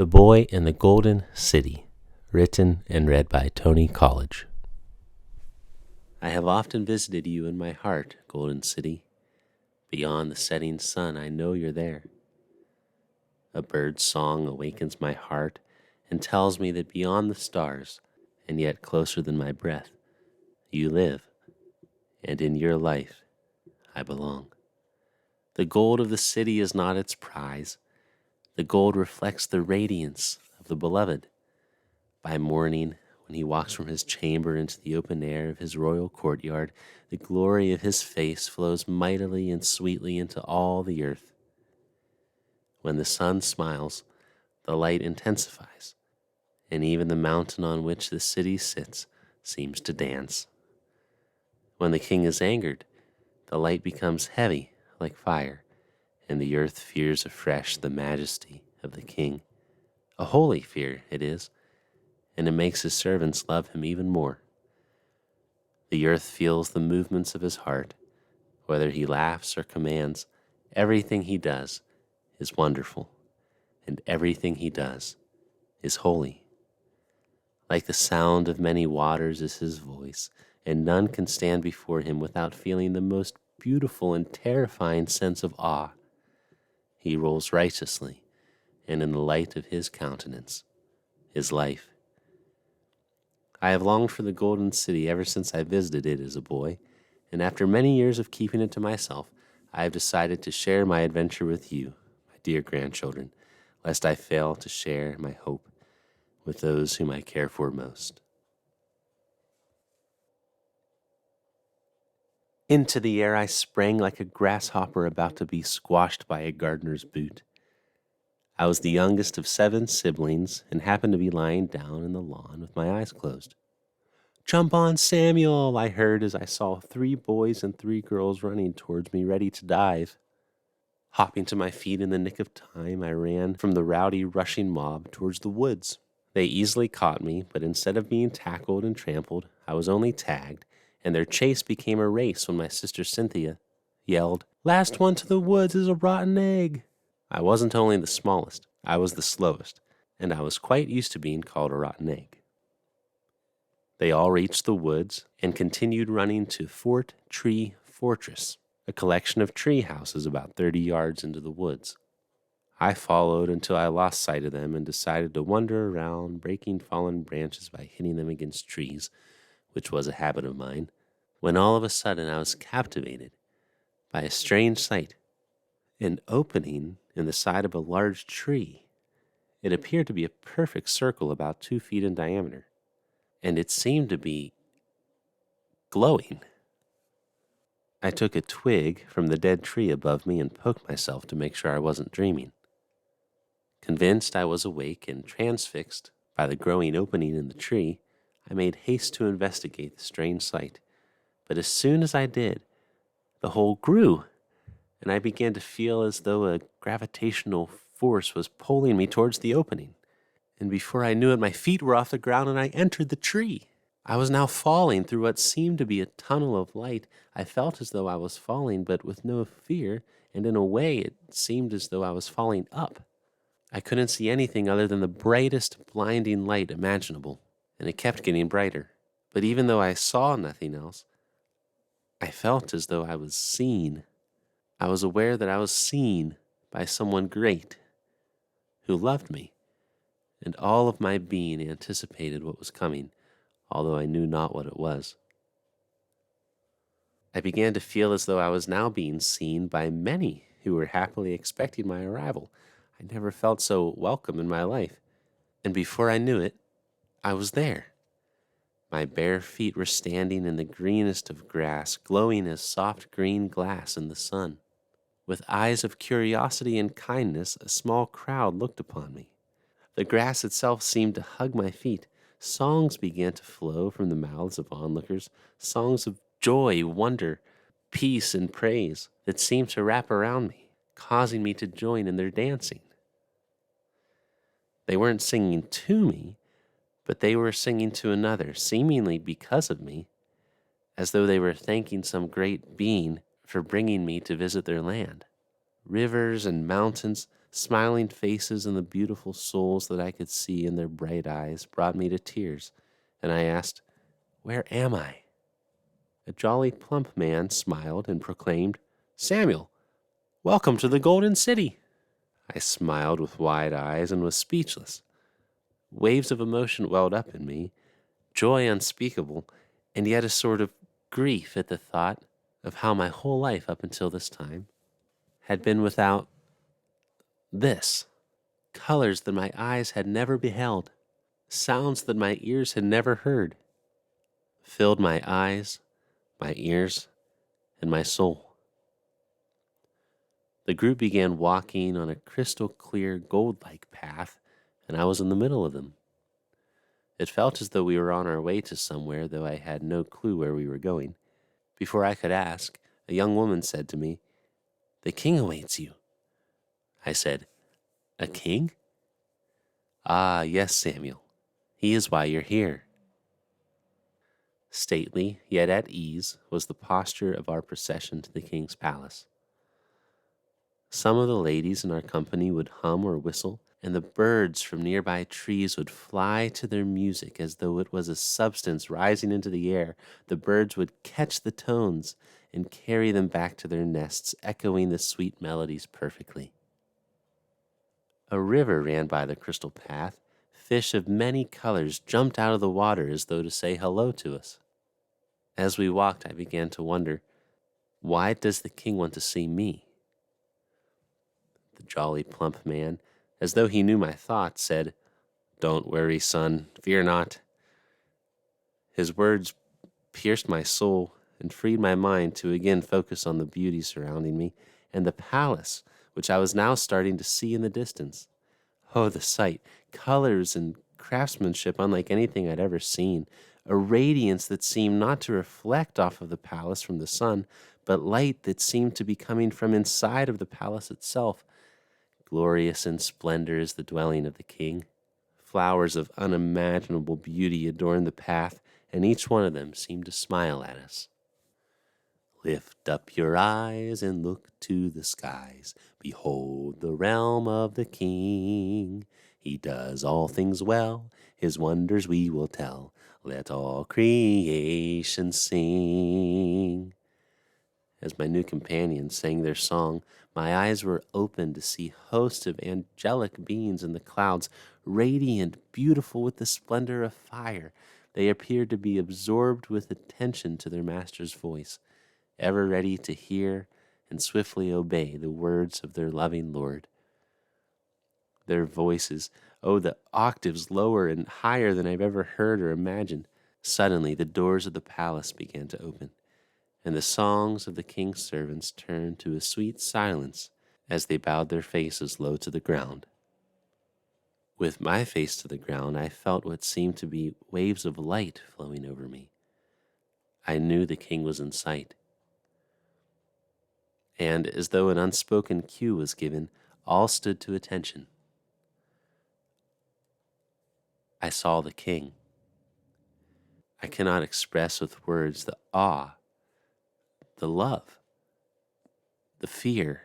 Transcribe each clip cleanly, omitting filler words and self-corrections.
The Boy in the Golden City, written and read by Tony College. I have often visited you in my heart, Golden City. Beyond the setting sun, I know you're there. A bird's song awakens my heart and tells me that beyond the stars, and yet closer than my breath, you live, and in your life I belong. The gold of the city is not its prize. The gold reflects the radiance of the beloved. By morning, when he walks from his chamber into the open air of his royal courtyard, the glory of his face flows mightily and sweetly into all the earth. When the sun smiles, the light intensifies, and even the mountain on which the city sits seems to dance. When the king is angered, the light becomes heavy like fire, and the earth fears afresh the majesty of the king. A holy fear it is, and it makes his servants love him even more. The earth feels the movements of his heart. Whether he laughs or commands, everything he does is wonderful, and everything he does is holy. Like the sound of many waters is his voice, and none can stand before him without feeling the most beautiful and terrifying sense of awe. He rules righteously, and in the light of his countenance is life. I have longed for the Golden City ever since I visited it as a boy, and after many years of keeping it to myself, I have decided to share my adventure with you, my dear grandchildren, lest I fail to share my hope with those whom I care for most. Into the air I sprang like a grasshopper about to be squashed by a gardener's boot. I was the youngest of 7 siblings and happened to be lying down in the lawn with my eyes closed. "Jump on, Samuel," I heard as I saw 3 boys and 3 girls running towards me ready to dive. Hopping to my feet in the nick of time, I ran from the rowdy, rushing mob towards the woods. They easily caught me, but instead of being tackled and trampled, I was only tagged, and their chase became a race when my sister Cynthia yelled, "Last one to the woods is a rotten egg." I wasn't only the smallest, I was the slowest, and I was quite used to being called a rotten egg. They all reached the woods and continued running to Fort Tree Fortress, a collection of tree houses about 30 yards into the woods. I followed until I lost sight of them and decided to wander around, breaking fallen branches by hitting them against trees, which was a habit of mine, when all of a sudden I was captivated by a strange sight. An opening in the side of a large tree. It appeared to be a perfect circle about 2 feet in diameter, and it seemed to be glowing. I took a twig from the dead tree above me and poked myself to make sure I wasn't dreaming. Convinced I was awake and transfixed by the growing opening in the tree, I made haste to investigate the strange sight. But as soon as I did, the hole grew, and I began to feel as though a gravitational force was pulling me towards the opening. And before I knew it, my feet were off the ground and I entered the tree. I was now falling through what seemed to be a tunnel of light. I felt as though I was falling, but with no fear, and in a way it seemed as though I was falling up. I couldn't see anything other than the brightest, blinding light imaginable, and it kept getting brighter. But even though I saw nothing else, I felt as though I was seen. I was aware that I was seen by someone great who loved me, and all of my being anticipated what was coming, although I knew not what it was. I began to feel as though I was now being seen by many who were happily expecting my arrival. I never felt so welcome in my life, and before I knew it, I was there. My bare feet were standing in the greenest of grass, glowing as soft green glass in the sun. With eyes of curiosity and kindness, a small crowd looked upon me. The grass itself seemed to hug my feet. Songs began to flow from the mouths of onlookers, songs of joy, wonder, peace, and praise that seemed to wrap around me, causing me to join in their dancing. They weren't singing to me, but they were singing to another, seemingly because of me, as though they were thanking some great being for bringing me to visit their land. Rivers and mountains, smiling faces and the beautiful souls that I could see in their bright eyes brought me to tears, and I asked, "Where am I?" A jolly plump man smiled and proclaimed, "Samuel, welcome to the Golden City." I smiled with wide eyes and was speechless. Waves of emotion welled up in me, joy unspeakable, and yet a sort of grief at the thought of how my whole life up until this time had been without this. Colors that my eyes had never beheld, sounds that my ears had never heard, filled my eyes, my ears, and my soul. The group began walking on a crystal clear, gold-like path, and I was in the middle of them. It felt as though we were on our way to somewhere, though I had no clue where we were going. Before I could ask, a young woman said to me, "The king awaits you." I said, "A king?" "Ah, yes, Samuel. He is why you're here." Stately, yet at ease, was the posture of our procession to the king's palace. Some of the ladies in our company would hum or whistle, and the birds from nearby trees would fly to their music as though it was a substance rising into the air. The birds would catch the tones and carry them back to their nests, echoing the sweet melodies perfectly. A river ran by the crystal path. Fish of many colors jumped out of the water as though to say hello to us. As we walked, I began to wonder, why does the king want to see me? The jolly plump man, as though he knew my thoughts, said, "Don't worry, son, fear not." His words pierced my soul and freed my mind to again focus on the beauty surrounding me and the palace, which I was now starting to see in the distance. Oh, the sight, colors and craftsmanship unlike anything I'd ever seen, a radiance that seemed not to reflect off of the palace from the sun, but light that seemed to be coming from inside of the palace itself. Glorious in splendor is the dwelling of the king. Flowers of unimaginable beauty adorned the path, and each one of them seemed to smile at us. Lift up your eyes and look to the skies. Behold the realm of the King. He does all things well. His wonders we will tell. Let all creation sing. As my new companions sang their song, my eyes were opened to see hosts of angelic beings in the clouds, radiant, beautiful with the splendor of fire. They appeared to be absorbed with attention to their master's voice, ever ready to hear and swiftly obey the words of their loving Lord. Their voices, oh, the octaves lower and higher than I've ever heard or imagined. Suddenly, the doors of the palace began to open, and the songs of the king's servants turned to a sweet silence as they bowed their faces low to the ground. With my face to the ground, I felt what seemed to be waves of light flowing over me. I knew the king was in sight. And as though an unspoken cue was given, all stood to attention. I saw the king. I cannot express with words the awe, the love, the fear,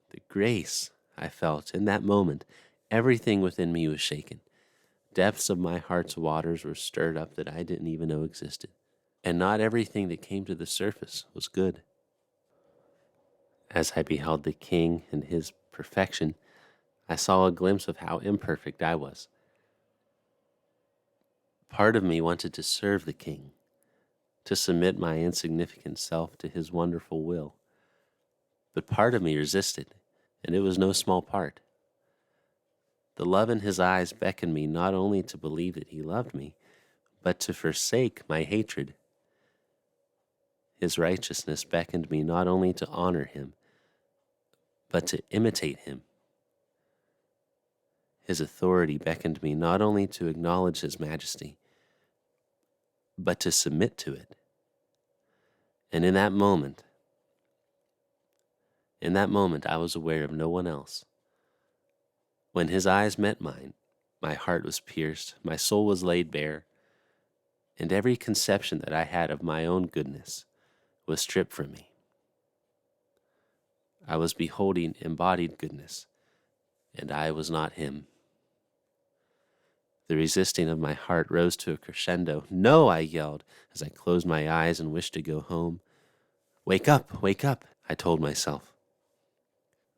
the grace I felt in that moment. Everything within me was shaken. Depths of my heart's waters were stirred up that I didn't even know existed. And not everything that came to the surface was good. As I beheld the king and his perfection, I saw a glimpse of how imperfect I was. Part of me wanted to serve the king, to submit my insignificant self to his wonderful will. But part of me resisted, and it was no small part. The love in his eyes beckoned me not only to believe that he loved me, but to forsake my hatred. His righteousness beckoned me not only to honor him, but to imitate him. His authority beckoned me not only to acknowledge his majesty, but to submit to it. And in that moment, I was aware of no one else. When his eyes met mine, my heart was pierced, my soul was laid bare, and every conception that I had of my own goodness was stripped from me. I was beholding embodied goodness, and I was not him. The resisting of my heart rose to a crescendo. "No," I yelled as I closed my eyes and wished to go home. Wake up," I told myself.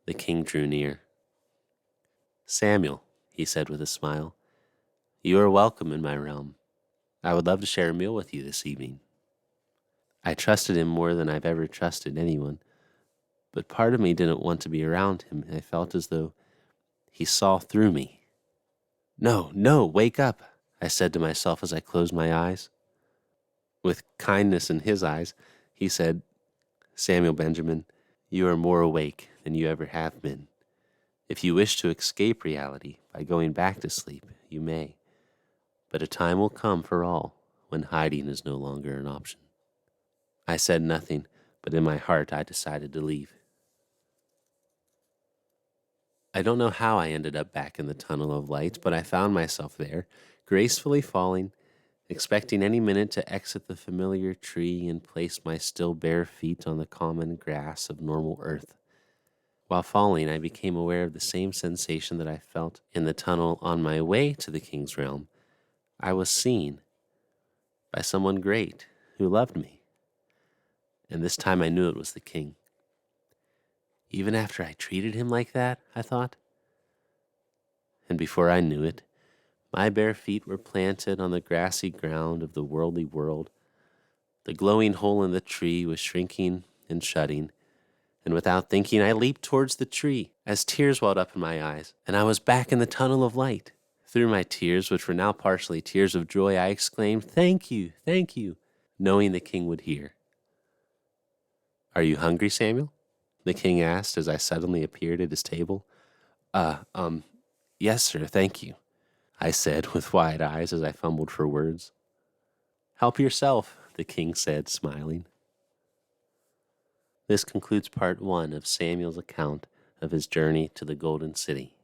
The king drew near. "Samuel," he said with a smile, "you are welcome in my realm. I would love to share a meal with you this evening." I trusted him more than I've ever trusted anyone, but part of me didn't want to be around him. I felt as though he saw through me. "No, no, wake up," I said to myself as I closed my eyes. With kindness in his eyes, he said, "Samuel Benjamin, you are more awake than you ever have been. If you wish to escape reality by going back to sleep, you may. But a time will come for all when hiding is no longer an option." I said nothing, but in my heart I decided to leave. I don't know how I ended up back in the tunnel of light, but I found myself there, gracefully falling, expecting any minute to exit the familiar tree and place my still bare feet on the common grass of normal earth. While falling, I became aware of the same sensation that I felt in the tunnel on my way to the king's realm. I was seen by someone great who loved me, and this time I knew it was the king. Even after I treated him like that, I thought. And before I knew it, my bare feet were planted on the grassy ground of the worldly world. The glowing hole in the tree was shrinking and shutting, and without thinking, I leaped towards the tree as tears welled up in my eyes, and I was back in the tunnel of light. Through my tears, which were now partially tears of joy, I exclaimed, "Thank you," knowing the king would hear. "Are you hungry, Samuel?" the king asked as I suddenly appeared at his table. Yes, sir, thank you," I said with wide eyes as I fumbled for words. "Help yourself," the king said, smiling. This concludes part 1 of Samuel's account of his journey to the Golden City.